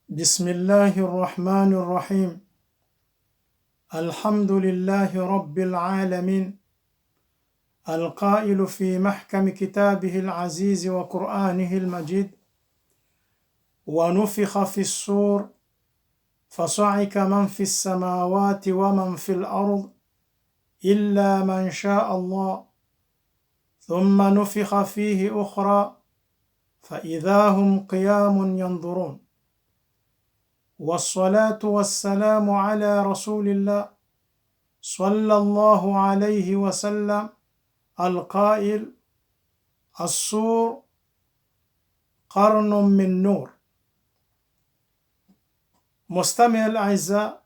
بسم الله الرحمن الرحيم. الحمد لله رب العالمين، القائل في محكم كتابه العزيز وقرآنه المجيد: ونفخ في الصور فصعق من في السماوات ومن في الأرض إلا من شاء الله ثم نفخ فيه أخرى فإذا هم قيام ينظرون. والصلاة والسلام على رسول الله صلى الله عليه وسلم القائل: الصور قرن من نور. مستمع الأعزاء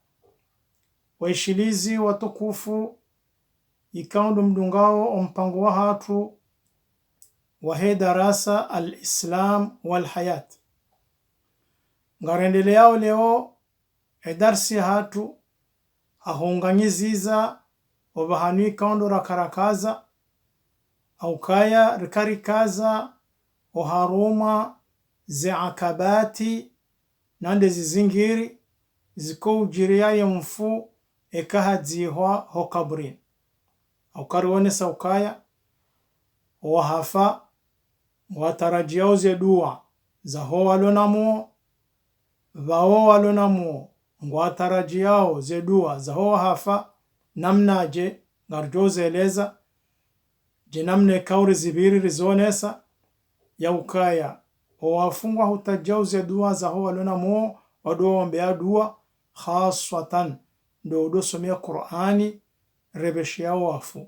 waishilizi watukufu, ikaundu mdungao ompango wa hatu wahe darasa al-Islam wal hayat ngarendeleyao leo edarsi hatu ahunganyiziza wabahanu ikaundu rakarakaza au kaya rikarikaza oharuma ze akabati nande zizingiri ziko ujiriya mfu ekahadzihwa ho kabrin au karionesa ukaya wahafa watarajiao ze dua za ho walonamuo vao walonamuo ngwatarajiao ze dua za ho hafa namnaje ngarjozeleza jinamne kauri zibiri rizonesa ya ukaya wafungwa hutajao ze dua za ho walonamuo waduwa ombea dua khaswatan ndo somea Qur'ani rebeshia wafu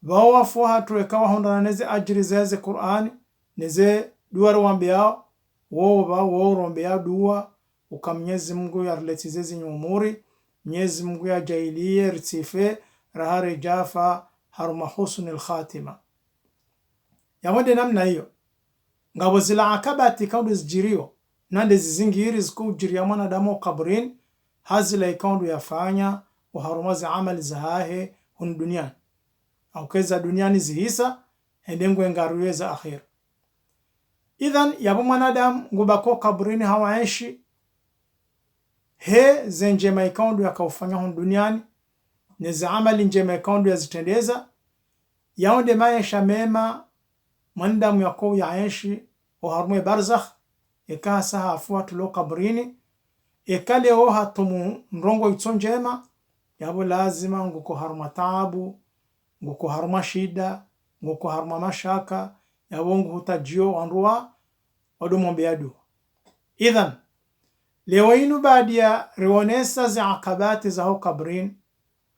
vao wafu hatu ekawa hondana neze ajiri zeze Qur'ani neze dua rwambea wo rombea dua uka Mwenyezi Mungu yarletize zinyumuri Mwenyezi Mungu ya jailie ritife rahare jafa haruma husnul khatima yamode namna hiyo ngabo zila akabati kaundu zijirio nande zizingiri zikujiria mwanadamu kabrin hazila ikaundu yafanya uharumazi amali zahahe hun duniani au keza duniani zihisa hendengu engaruweza akhir. Idhan yabo mwanadamu ngubako kabrini hawaishi he zenjema ikaundu yakaufanya hun duniani neze amali njema ikaundu yazitendeza yaonde maisha mema mwanadamu yako yaishi uharume barzakh eka saha afua tulo kabrini ekale o hatumu mrongo itsonjema yabo lazima nguko haruma taabu nguko haruma shida nguko haruma mashaka yabo nguhutajio wanruwa wadumombea dua. Idhan leo inu badia rionesa za akabati za ho kabrin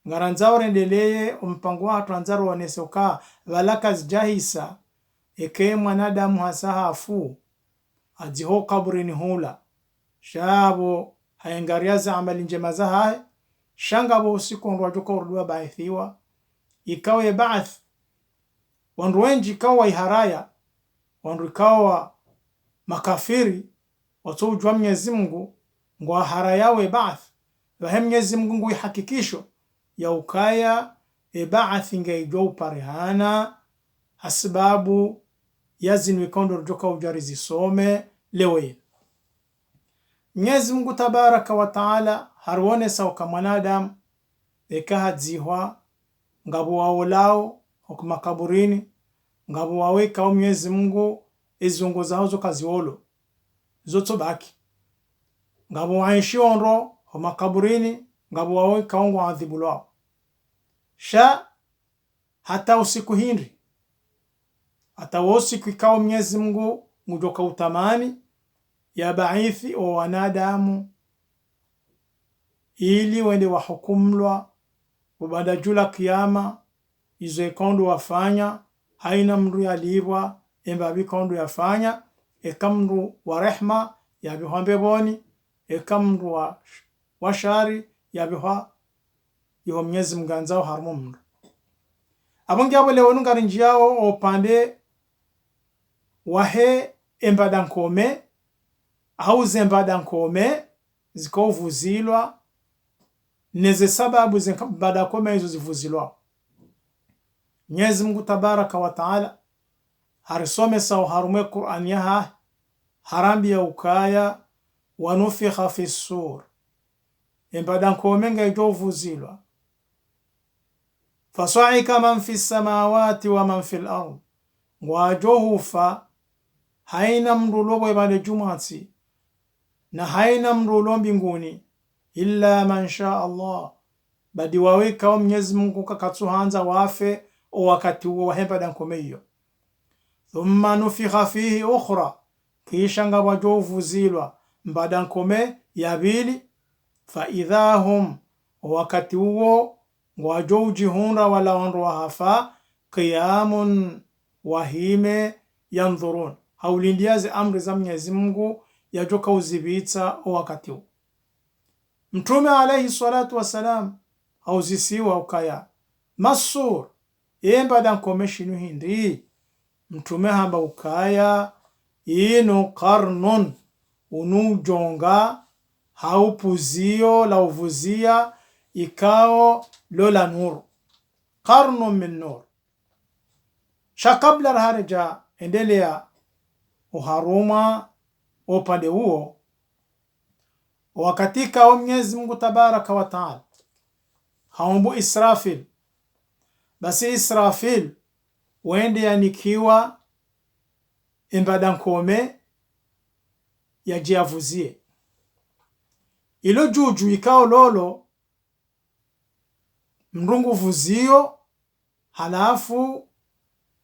ngaranzao rendeleye mpango wa tuanzaro wanese uka walaka zijahisa eke mwanadamu hasaha afu ajiho kabrini hula shabo hayangariaza amali njema za hae shangabo usiku nruwajuka urduwa baithiwa ikawe baath wanruwenji ikawa iharaya wanru ikawa makafiri watu ujwa Mwenyezi Mungu ngwa harayawe baath wahe Mwenyezi Mungu ngui hakikisho ya ukaya baath ingaijwa uparihana asbabu yazinu ikondo rujuka ujarizi some lewe. Mwenyezi Mungu tabaraka wa taala harwone sauka mwanadamu ekahadzihwa ngabo waolao okuma kaburini ngabo waweka o Mwenyezi Mungu izungu zao zokaziolo zoto baki ngabo waishi onro ho makaburini ngabo waweka ongo adhibulao sha hata usiku hindi hata usiku ikawa Mwenyezi Mungu ngujoka utamani ya baithi o wanadamu ili wende wahukumlwa ubada jula kiyama izo ikondo wafanya haina mru yalibwa embabi kondo yafanya ekamru wa rehma yabihombe boni ekamru wa shari yabihwa yo Mwenyezi Mungu harmu mru abongi abo leo ngarinjiao opande wahe embadankome au zembadankome zikovuzilwa neze sababu zembadakome hizo zivuzilwa. Mwenyezi Mungu tabaraka wa taala harisome sawa harume Qur'an yaha harambi ya ukaya wa nufikha fi sur embada nkome ngejo vuzilwa fasaika man fi samawati wa man fil ard ngwajo hufa haina mrulo bwebale jumatsi na haina mrulo mbinguni illa man sha Allah badi waweka wa Mwenyezi Mungu kakatsuhanza wafe o wakati huo wahembada nkome hiyo thumma nufikha fihi ukhra kisha ngawajo vuzilwa mbada nkome ya bili fa idhahum wakati huo ngwajo ujihunra wala wanru hafa qiyamun wahime yanzurun haulindiaze amri za Mwenyezi Mungu yajoka uzibitsa wakati huo. Mtume alayhi salatu wassalam hauzisiwa ukaya masur embada nkome shinu hindi mtume hamba ukaya ino qarnun unujonga haupuzio la uvuzia ikao lola nuru qarnun min nur shakabla harja endelea uharuma upande huo wakatika wa Mwenyezi Mungu tabaraka wa taala haumbu Israfil basi Israfil wende yanikiwa embada nkome yajiavuzie ilo juju ikao lolo mrungu vuzio halafu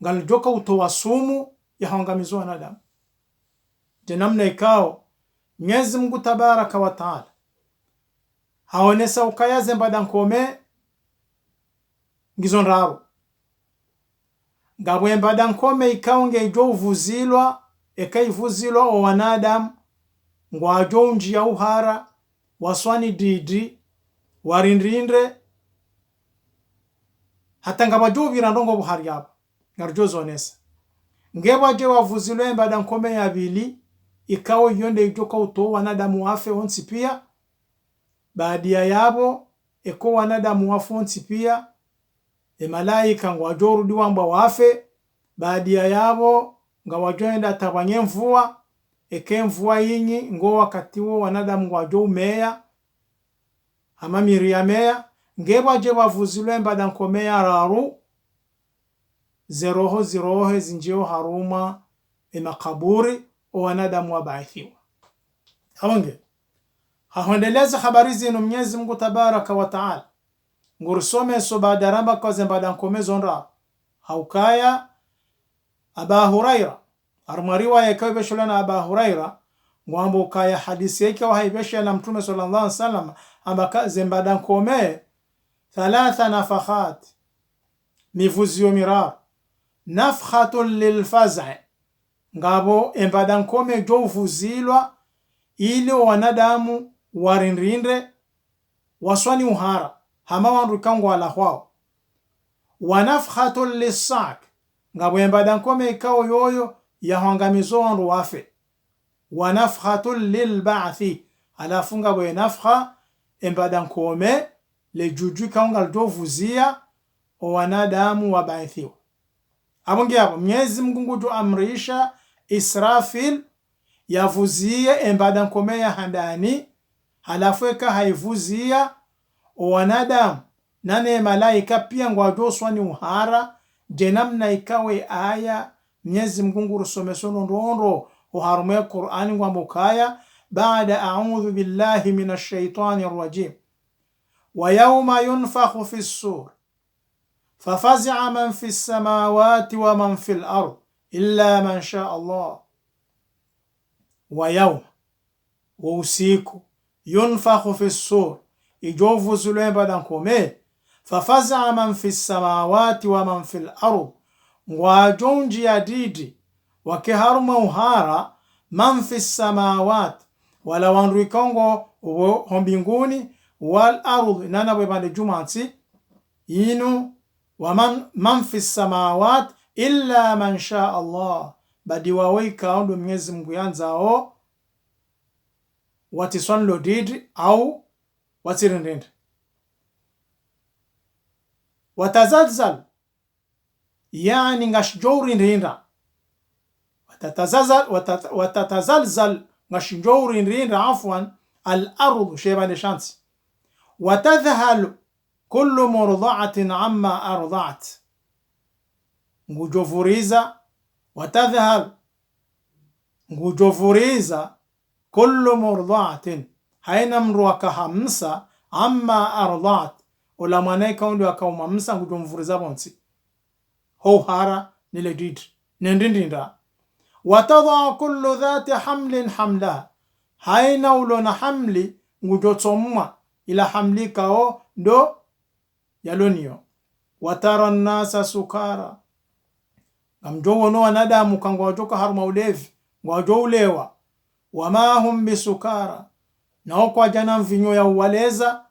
ngalijoka utowa sumu ya hangamizo wanadamu jenamna ikao Mwenyezi Mungu tabaraka wa taala haonesa ukayaze mbada nkome ngizonraro ngabwe mbada nkome ikao ngejo uvuzilwa ekaivuzilwa o wanadamu ngwajo njia uhara waswani didi warindrindre hata ngabajo birandongo buhari yabo ngarjo zonesa ngebaje wavuzilwe mbada nkome ya bili ikao yonde ijoka uto wanadamu wafe onsi pia baadia yabo eko wanadamu wafe onsi pia malaika ngwajo rudi wamba wafe baadia yabo ngawajoenda tabanye mvua eke mvua yinyi ngo wakati wo wanadamu ngwajo umeya ama miriamea ngebaje wavuzilwe mbada nkome ya raru ziroho zinjio haruma makaburi o wanadamu wabaithiwa hawange hahondeleza habari zinu Mwenyezi Mungu tabaraka wa taala ngursome so badaramba kwa zembada nkome zonra haukaya Aba Huraira armariwa yakabeshulana Aba Huraira ngwambo kaya hadisi yake wa haibesha na Mtume sallallahu alaihi wasallam ambaka zembada nkome thalatha nafakhat mivuzio mirar nafkhatun lilfaz'i ngabo embada nkome jo uvuzilwa ili wanadamu warindrinde waswani uhara hama wandu kangu ala hwao wanafkhatun lisak ngabo embada nkome ikao yoyo yahangamizo wandu wafe wanafkhatun lilba'thi alafu ngabo nafkha embada nkome le juju kaunga jo vuzia o wanadamu wabaithiwa abonge hapo Mwenyezi Mungu jo amrisha Israfil yavuzie embada nkome ya handani halafu eka haivuzia o wanadamu nane malaika pia ngwajoswa ni uhara jenamna ikawe aya Mwenyezi Mungu rusomesono ndondo uharume Qur'ani ngwambukaya baada a'udhu billahi minash shaitanir rajim wa yawma yunfakhu fis sur ففزع من في السماوات ومن في الأرض إلا من شاء الله ويوم ووسيكو ينفخ في الصور يجوفو سلوين بدنكم ففزع من في السماوات ومن في الأرض وجونج يديدي وكهرم وهارا من في السماوات ولو أنريكونغو هم بينغوني والأرض نانا بيبان جمعتي ينو ومن في السماوات إلا من شاء الله badi waweka ndo Mwenyezi Mungu yanzao watiswan lodid au watirindende watazalzal yani ngashjouri ndinda watatazalzal ngashinjo urindrinda afwan al-ardu shebane shansi. Watadhhalu kullu murda'atin amma arda'at, ngujovuriza watadhhalu ngujovuriza kullu murda'atin haina mru akahamsa amma arda'at ola mwana kaundi akaumamsa ngujomvuriza bonsi ho hara nile did nendindinda. Watadha kullu dhati hamlin hamla haina ulona hamli ngujotsomwa ila hamli kao ndo yalonio. Watara nasa sukara ngamjongo no wanadamu kangwa wajoka haruma ulevi ngwajo ulewa. Wama hum bisukara nao kwa jana mvinyo ya uwaleza.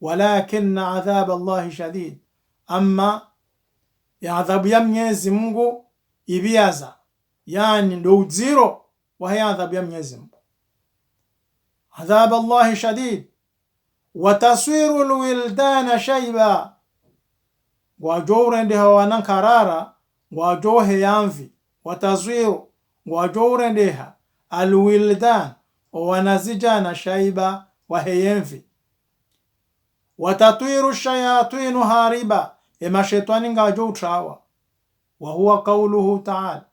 Walakinna adhab Allahi shadid, amma ya adhabu ya Mwenyezi Mungu ibiaza, yani ndo uziro wa haya adhabu ya Mwenyezi Mungu. Adhab Allahi shadid. Wataswiru alwildana shayba ngwajo urende hawana karara ngwajo heyamvi. Wataswiru ngwajo urendeha alwildan wanazijana shayba wa heyemvi. Watatwiru shayatinu hariba mashetani ngajo utrawa. Wa huwa qawluhu ta'ala,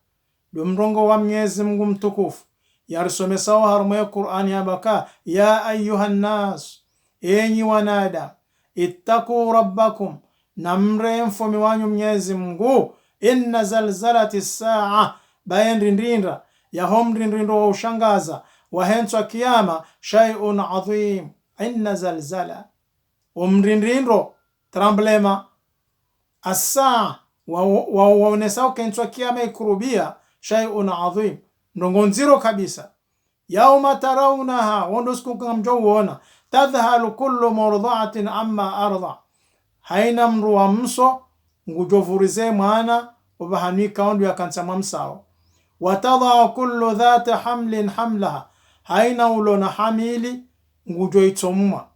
dumrongo wa Mwenyezi Mungu mtukufu yarisomesao harumu ya Qur'ani yabaka ya ayyuhan nas, enyi wanada, ittaqu rabbakum, namre mfomi wanyu Mwenyezi Mungu, inna zalzalati saa, bayendindinda ya homdindinda wa ushangaza wa henswa kiyama shay'un adhim. Inna zalzala umdindindro tremblema asa waonesao kenswa kiyama ikurubia shay'un adhim ndongonziro kabisa. Yauma tarawunaha wondo siku ngamjo uona tadhhalu kullu murda'atin amma arda haina mru wa mso ngujovurize mwana ubahanika ondu yakansa mamsao. Watadha kullu dhati hamlin hamlaha haina ulona hamili ngujoitsomwa.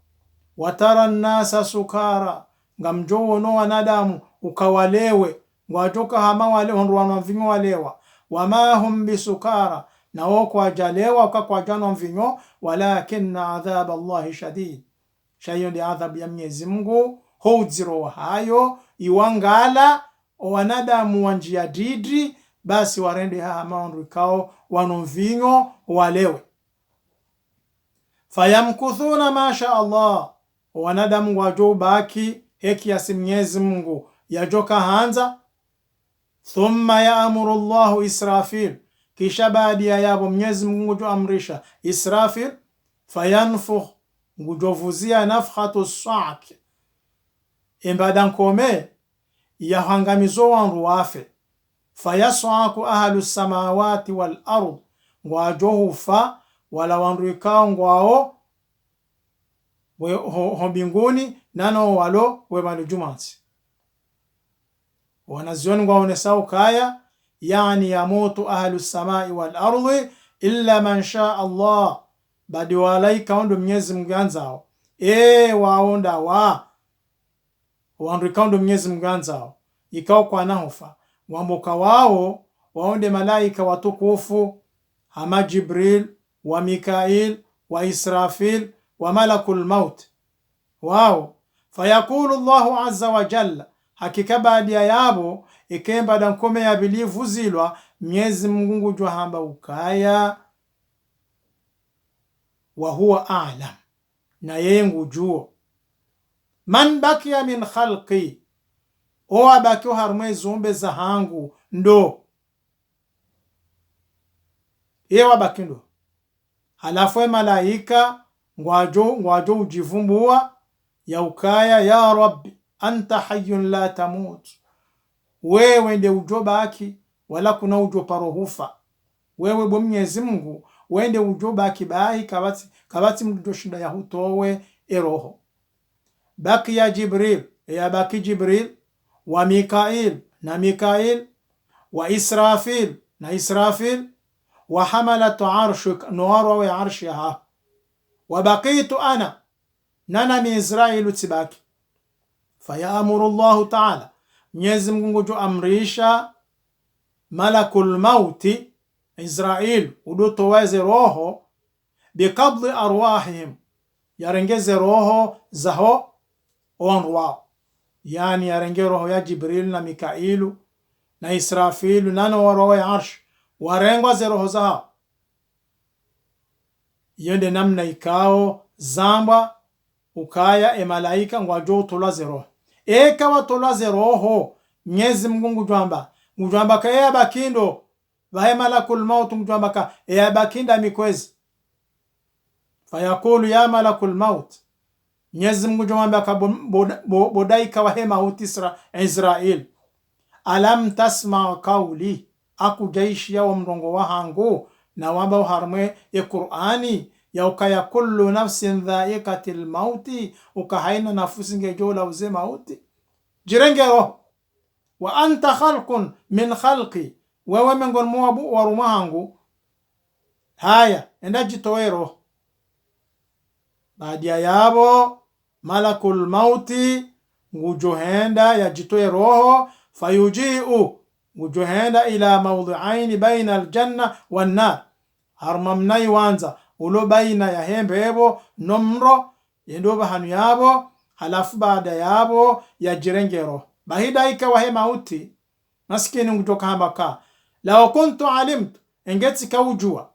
Watara nasa sukara ngamjo uono wanadamu ukawalewe ngwajoka hama wale onruwana mvinyo walewa. Wama hum bisukara na woko ajalewa kwa jano mvinyo. Walakinna adhab Allahi shadid, shayo ndi adhab ya Mwenyezi Mungu hodziro hayo iwangala wanadamu wanjia didri basi warende hama onrikao wanomvinyo walewe. Fayamkuthuna masha Allah, wanadamu wajo baki heki ya Mwenyezi Mungu yajoka hanza. Thumma yaamuru Allahu Israfil, kisha baadi ya yabo Mwenyezi Mungu jo amrisha Israfil fayanfukh ngujovuzia nafkhatu sa'q imbadan kome yahangamizo wanru wafe. Fayas'aku ahlu samawati wal ard ngwajohufa wala wanru ikao ngwao hombinguni nano walo wemalu jumansi. Wanazioni ngwaonesao kaya yani yamutu ahlu samai wal ardi illa man shaa Allah, badi walaika ondo Mwenyezi Mungu anzao waonda wandu ikondo Mwenyezi Mungu anzao ikao kwa nahofa wamboka wao waonde malaika watukufu hama Jibril wa Mikail wa Israfil wa malakul maut wao. Fayaqulu Allahu azza wa jalla, hakika baadi ya yabo ikemba dankome ya bilivu zilwa Mwenyezi Mungu jwa hamba ukaya wa huwa a'lam, na yeye ngujuo man bakia min khalqi, owa bakio harumwe zumbe za hangu ndo ewa bakindo. Halafu malaika ngwajo ujivumbua ya ukaya ya Rabbi anta hayyun la tamut, wewe nde ujo baki wala kuna ujo parohufa. Wewe bo Mwenyezi Mungu wende ujo baki bahi kabati mdo shinda ya hutowe eroho. Baki ya Jibril ya baki Jibril wa Mikail na Mikail wa Israfil na Israfil wa hamalatu arshik nuwaru wa arshiha wa baqitu ana nana mi Israilu tibaki. Fayaamuru Allahu ta'ala, Mwenyezi Mungu jo amrisha malakul mauti Israil udoto waze roho biqabdi arwahihim, yarengeze roho zaho wandu wao, yani yarenge roho ya Jibril na Mikailu na Israfilu nano wa roho ya arsh warengwa ze roho zao. Yende namna ikao zamba ukaya malaika ngwajo tolaze roho eka watolaze roho Mwenyezi Mungu ngujwamba kaya bakindo bahe malakul maut ngujwamba ka ya bakinda mikwezi fayakulu ya malakul maut Mwenyezi Mungu ngujwamba ka bodaika wahe maut Israel alam tasma qawli akujaishi ya mrongo wahangu na wamba uharmwe ya Qur'ani ya ukaya kullu nafsin dha'iqatil mauti ukahaina nafusi ngejola uze mauti jirengero wa anta khalqun min khalqi wewe mengon muabu warumahangu haya enda jitoero. Badia yabo malakul mauti ngujohenda ya jitoe roho fayujiu ngujohenda ila mawdhi'aini baina aljanna wan nar harmamnai wanza ulo baina ya hembe ebo nomro yendoba hanu yabo halafu baada yabo ya jirengero bahida ikawa he mauti maskini ngutoka hambaka law kuntu alimtu engeti kaujua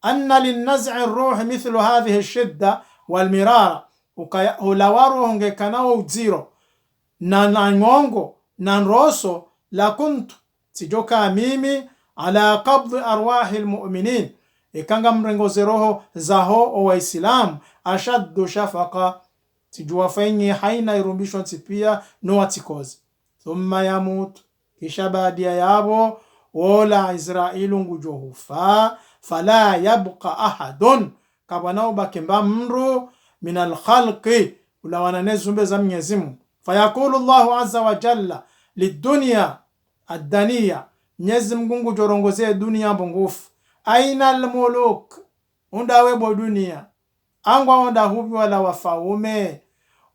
anna linnaz'i ar-ruh mithlu hadhihi ash-shidda wal mirara ukulawaru ongekanao uziro na ngongo na nroso la kuntu sijoka mimi ala qabd arwahi almu'minin ikanga mrengoze roho zaho o waislamu ashaddu shafaqa tijuwafenye haina irumbishwa tipia no atikozi thumma yamut kisha badia yabo wala Israilu ngujohufa fala yabqa ahadun kabanao bakemba mru min alkhalqi ulawana nezumbe za Mwenyezi Mungu fayaqulu Allahu azza wa jalla lidunya ad-daniya Mwenyezi Mungu ngujorongoze dunia mbongofu aina almuluk undawe bo dunia angwa onda hubi wala wafaume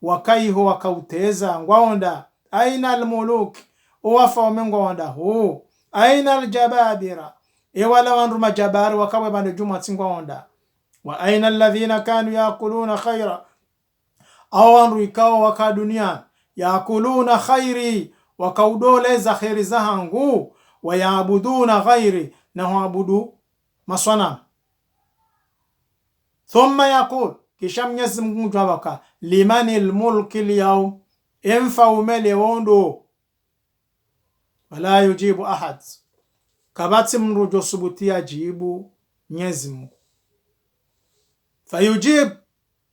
wakaiho wakauteza ngwaonda aina almuluk uwafaume ngwaonda hu aina aljababira wala wandu majabari wakawe bande juma tsingwaonda wa aina alladhina kanu yakuluna khaira awandu ikao waka dunia yakuluna khairi wakaudoleza khairi zahangu wayabuduna ghairi na huabudu maswana. Thumma yaqul kisha Mwenyezi Mungu jawaka limanil mulki al-yawm infawmele wondo wala yujibu ahad kabati mrujo subutia jibu Mwenyezi Mungu fayujib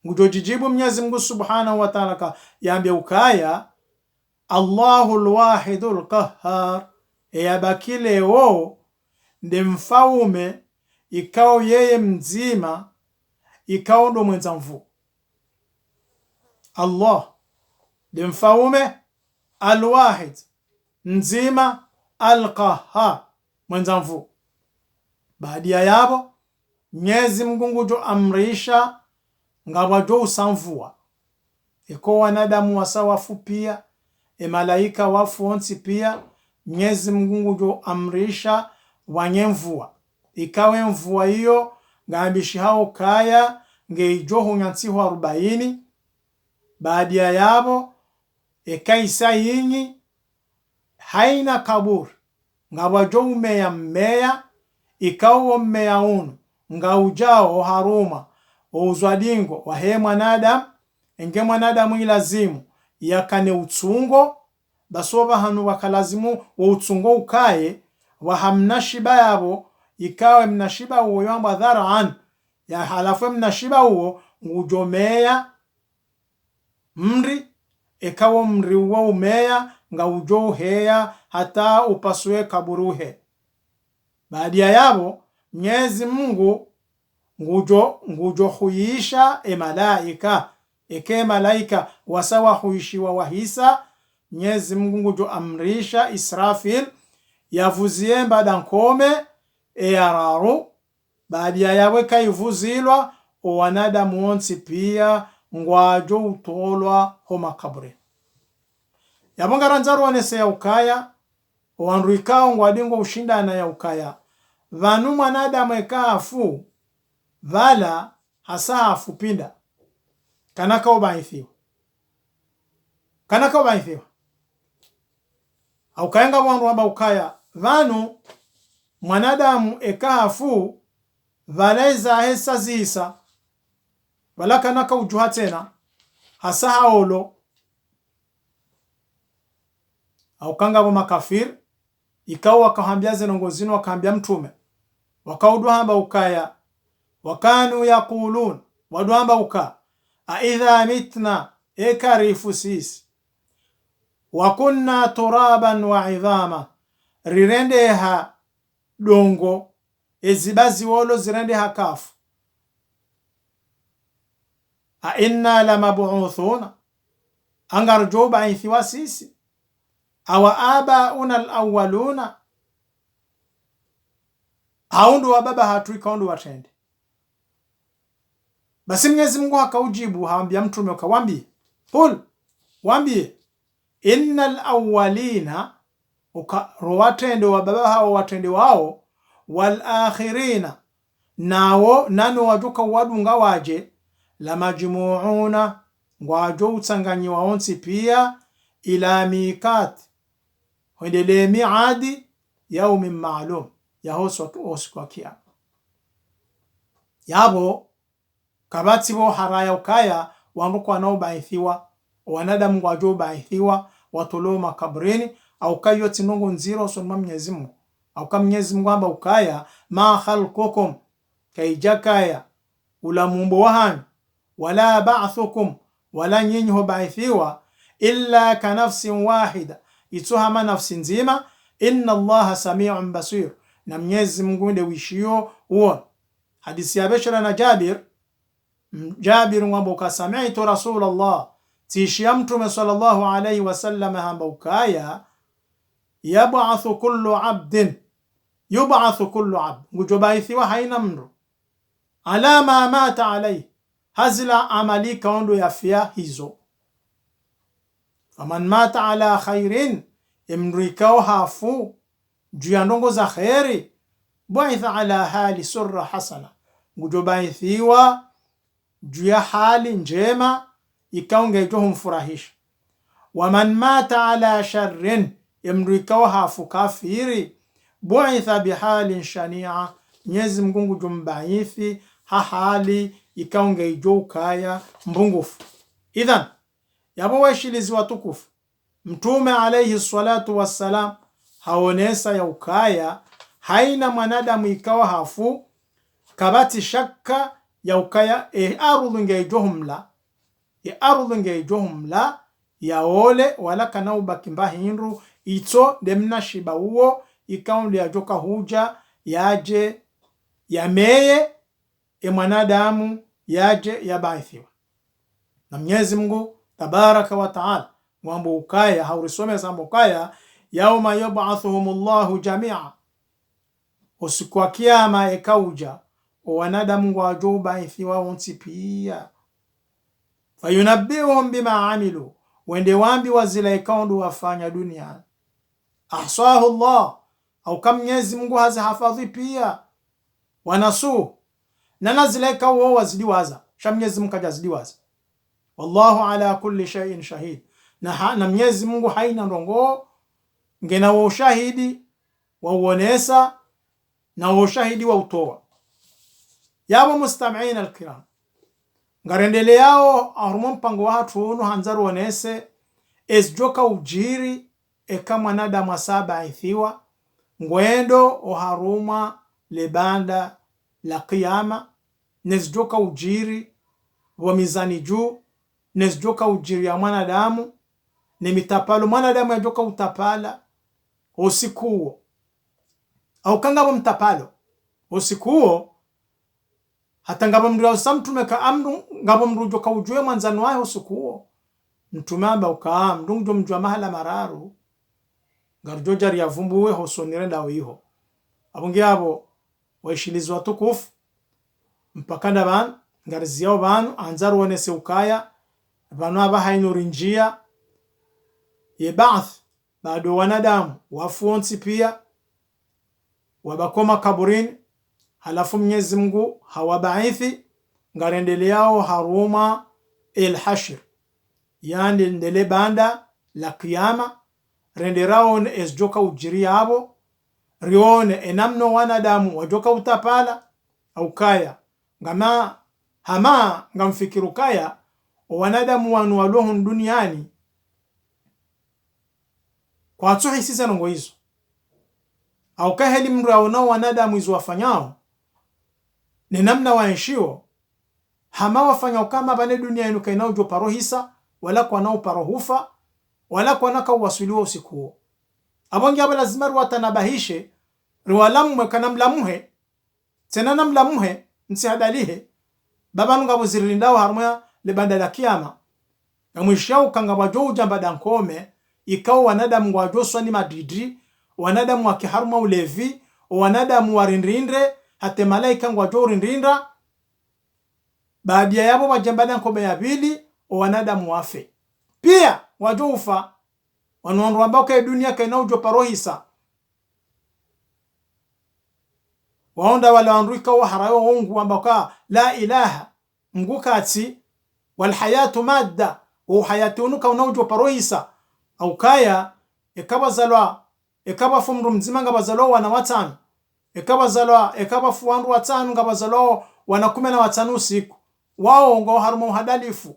ngujojibu Mwenyezi Mungu subhanahu wa ta'ala yambia ukaya Allahul wahidul qahhar bakile wo ndi mfaume ikao yeye mzima ikao ndo mwenza mvu. Allah ndi mfaume alwahid mzima alqahhar mwenza mvu. Badia yabo Mwenyezi Mungu ngujo amrisha ngawajo usamvua iko wanadamu wasawafu pia malaika wafu onsi pia Mwenyezi Mungu ngujo amrisha wanyemvua ikawe mvua hiyo ngambishi hao kaya ngeijoho nyansiho 40 badia yabo ekaisa yinyi haina kaburi ngawajo umeya mmea ikawo mmea unu ngaujao haruma uzwadingo wahe mwanadamu enge mwanadamu ilazimu yakane utsungo basoba hanu wakalazimu wa utsungo ukaye wahamnashiba yabo ikawe mnashiba uwo yamba dharaan ya halafu mnashiba uwo ngujomea mri ikawo mri uwo umeya nga ujo heya hata upasue kaburuhe. Badia yabo Mwenyezi Mungu ngujo huisha malaika malaika wasawa huishiwa wahisa Mwenyezi Mungu ngujo amrisha Israfil yavuzie mbada nkome araru badia yawe kaivuzilwa wanadamu wonsi pia ngwajo utolwa homa kaburi yabongaranzaru wanese ya ukaya wanruikao ngwadingo ushindana ya ukaya vanu mwanadamu ekaafu vala hasa afupinda kanaka ubaithiwa au kaenga mwandu haba ukaya vanu mwanadamu ekahafu valaiza hesa zisa wala kanaka ujuha tena hasa haolo au kanga bo makafir ikawa wakahambia zenongozini wakahambia mtume wakaudu hamba ukaya wakanu yaqulun wadu hamba uka aidha mitna ekarifu sisi wa kunna turaban wa idhama rirendeha dongo ezibazi wolo zirendeha kafu a inna lamabu'uthuna angarjo ba'ithiwa sisi awa abauna alawwaluna haundu wa baba hatu kaundu watende. Basi Mwenyezi Mungu akaujibu haambia mtume akawambie qul wambie innal awwalina ukarowatende wa baba hao watende wao wal akhirina nawo nano wajuka wadunga waje la majmuuna ngwajo utsanganyi waonsi pia ila miqat hodele miadi yaumin ma'lum yahoso kwa kia yabo kabati bo haraya ukaya wanukwa nao baithiwa wanadamu ngwajo baithiwa watolo makabrini au kayo tinongo nziro sonma Mwenyezi Mungu au kama Mwenyezi Mungu amba ukaya ma khalqukum kaijakaya ula mumbo wahan wala ba'thukum wala nyinyi ho baithiwa illa ka nafsin wahida ituhama nafsi nzima inna Allaha sami'un basir na Mwenyezi Mungu ndiye wishio uone. Hadithi ya Bashara na Jabir ngwambo kasami'tu Rasulullah tishia mtume sallallahu alayhi wasallam hamba ukaya yub'athu kullu 'abd ngujobaithiwa haina mndu ala ma mata alayhi hazila amali kaundo yafia hizo faman mata ala khairin imrikao hafu juu ya ndongo za khairi bu'itha ala hali surra hasana ngujobaithiwa juu ya hali njema ikaunge humfurahisha. Waman mata ala sharrin imrikao hafu kafiri bu'itha bihalin shani'a Mwenyezi Mungu jumbaithi hali ikaunge kaya mbungufu. Idhan yabo washilizi watukufu mtume alayhi salatu wassalam haonesa ya ukaya haina mwanadamu ikawa hafu kabati shakka ya ukaya arudhu ngeijohumla ya ole wala kana ubakimba hinru ito demna shiba uo ikaundi ya joka huja yaje yameye mwanadamu yaje yabaithiwa na Mwenyezi Mungu tabaraka wa taala mwambo ukaya haurisome sambo ukaya yauma yub'athuhumullahu jami'a usiku wa kiyama ekauja wanadamu ngwajo baithiwa wonsi pia fayunabbiuhum bima amilu wende wambi wazila ikaundu wafanya dunia ahsahu Allah au kam Mwenyezi Mungu hazihafadhi pia wanasu na nazila ikawo wazidiwaza sha Mwenyezi Mungu kajazidiwaza wallahu ala kulli shay'in shahid na Mwenyezi Mungu haina ndongo ngena wa ushahidi wa uonesa na ushahidi wa utoa. Yabo mustami'in alkiram ngarendele yao arumo mpango wa hatu unu hanzaru onese esjoka ujiri kama nadamu asaba ithiwa ngwendo oharuma lebanda la kiyama nesjoka ujiri wa mizani juu nesjoka ujiri ya mwanadamu ni mitapalo mwanadamu yajoka utapala usikuo au kangabo mtapalo usikuo hata ngabo mndu samtume ka amdu ngabo mndu joka ujue mwanzano wae usikuo mtumamba ukaa mndu mjua mahala mararu ngarjo jari yavumbuwe hosonire ndawo iho abungi abo waishilizi watukufu mpakanda ban ngariziyao banu anzaru onese ukaya banu aba hainurinjia yebaath bado wanadamu wafuonsi pia wabakoma kaburini halafu Mwenyezi Mungu hawabaithi ngarendeleao haruma el hashr, yani ndele banda la kiyama renderao esjoka ujiri abo rione enamno wanadamu wajoka utapala au kaya ngama hama ngamfikiru kaya wanadamu wanu walohun duniani kwa tuhi sisa nongo hizo au kaheli mraonao wanadamu hizo wafanyao ni namna waenshio hama wafanyao kama bane dunia inu kainao jo parohisa wala kwa nao parohufa wala kwa naka uwasuliwa usikuo abongi aba lazima ruwatanabahishe ruwalamu kanamlamuhe tena namlamuhe nsihadalihe babanu ngabo zirilindao harmoya lebanda la kiyama ngamwishao kanga wajo ujamba dankome ikao wanadamu wajo swani madidri wanadamu wakiharuma ulevi wanadamu warindrindre hate malaika wajo rindrinda baada ya yabo wajamba dankome ya pili wanadamu wafe pia wajo ufa wanondo ambao kwa dunia kaina ujo parohisa waonda wala wanruika wa harayo hongu ambao la ilaha mgukati wal hayatu madda wa hayatunuka unaojo parohisa au kaya ekaba zalwa ekaba fumru mzima ngabazalwa wana watano ekaba zalwa ekaba fuandu watano ngabazalwa wana 15 usiku wao ngo harmo hadalifu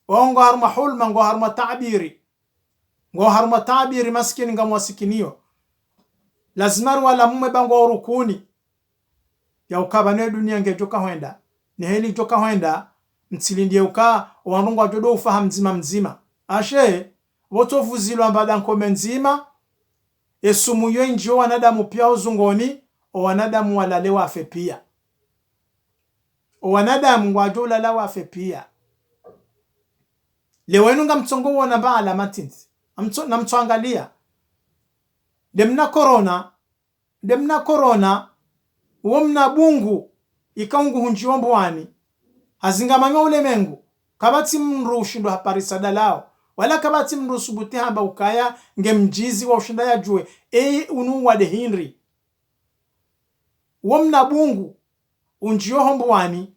wao ngo harmo hulma ngo harmo ta'biri ngo harmo ta'biri maskini ngamwasikinio lazima wala mume bango rukuni ya ukaba ne dunia ngejoka hwenda ne heli joka hwenda mtsilindie uka wanungu wajodo ufahamu mzima ashe wotovu zilo ambada nkome nzima esumu yo injio wanadamu pia uzungoni o wanadamu walalewa afe pia o wanadamu wajola lawa afe pia lewenu nga mtsongo wana ba alamatinzi na mtsoangalia demna corona uomna bungu ikaungu hunjiombo wani hazingamanya ulemengu kabati mnru ushindo hapari sadalao wala kabati mnru subuti hamba ukaya ngemjizi wa ushinda ya jue unu wade hinri uomna bungu unjiohombo wani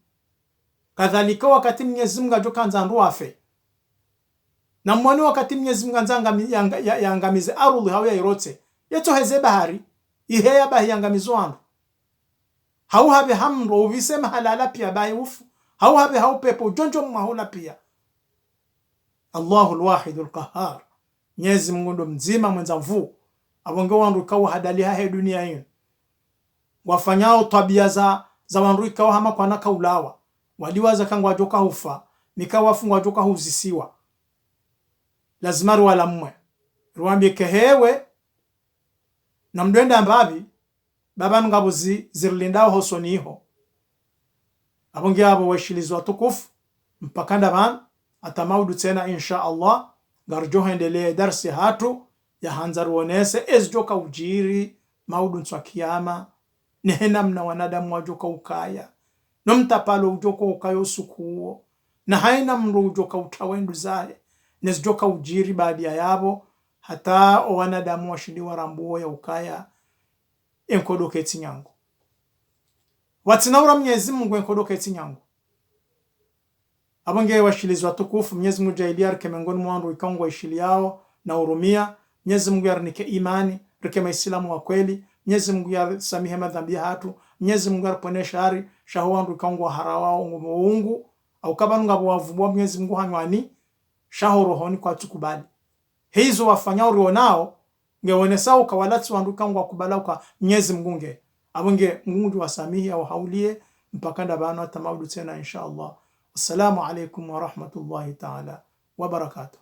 kadhalika wakati Mwenyezi Mungu ajokanza nru afe na mwani wakati Mwenyezi Mungu anzanga yangamize arudhi hawe ya irote yeto heze bahari iheya bahi yangamizo anru hau habe hamro uvisema halala pia bayi ufu hau habe hau pepo jonjo mahula pia Allahul wahidul qahhar Mwenyezi Mungu ndo mzima mwenza mvu abonge wandu kawa hadaliha he dunia hiyo wafanyao tabia za wandu kawa hama kwa naka ulawa waliwaza kangwa joka hufa nikawa fungwa joka huzisiwa lazima wala mmwe ruambie kehewe na mdwenda ambabi babanu ngabo zirlindao hosoniho abonge abo washilizwa tukufu mpakanda ban atamaudu tena insha Allah garjo hendelee darsi hatu ya hanzaru onese ezjoka ujiri maudu nswa kiyama nehena mna wanadamu wajoka ukaya nomtapalo ujoko ukayo sukuo na haina mru ujoka utawendu zae nezjoka ujiri baadi ya yabo hata o wanadamu washindi warambuo ya ukaya enkodoke tinyangu watinaura Mwenyezi Mungu enkodoke tinyangu abonge washilizwa tukufu Mwenyezi Mungu jailia kemengoni mwandu ikangwa ishili yao na urumia Mwenyezi Mungu yarnike imani rike maislamu wa kweli Mwenyezi Mungu yasamihe madhambi hatu Mwenyezi Mungu yarpone shari shahuandu ikangwa harawa ungu au kabanu ngabo wavubwa Mwenyezi Mungu hanywani shahorohoni kwa tukubali hizo wafanyao rionao ngewonesa ukawalati wandu kangwa kubala uka Mwenyezi Mungu nge abonge Mungu wasamihi au haulie mpakanda bana tamaudu tena insha Allah. Assalamu alaikum wa rahmatullahi ta'ala wa barakatuh.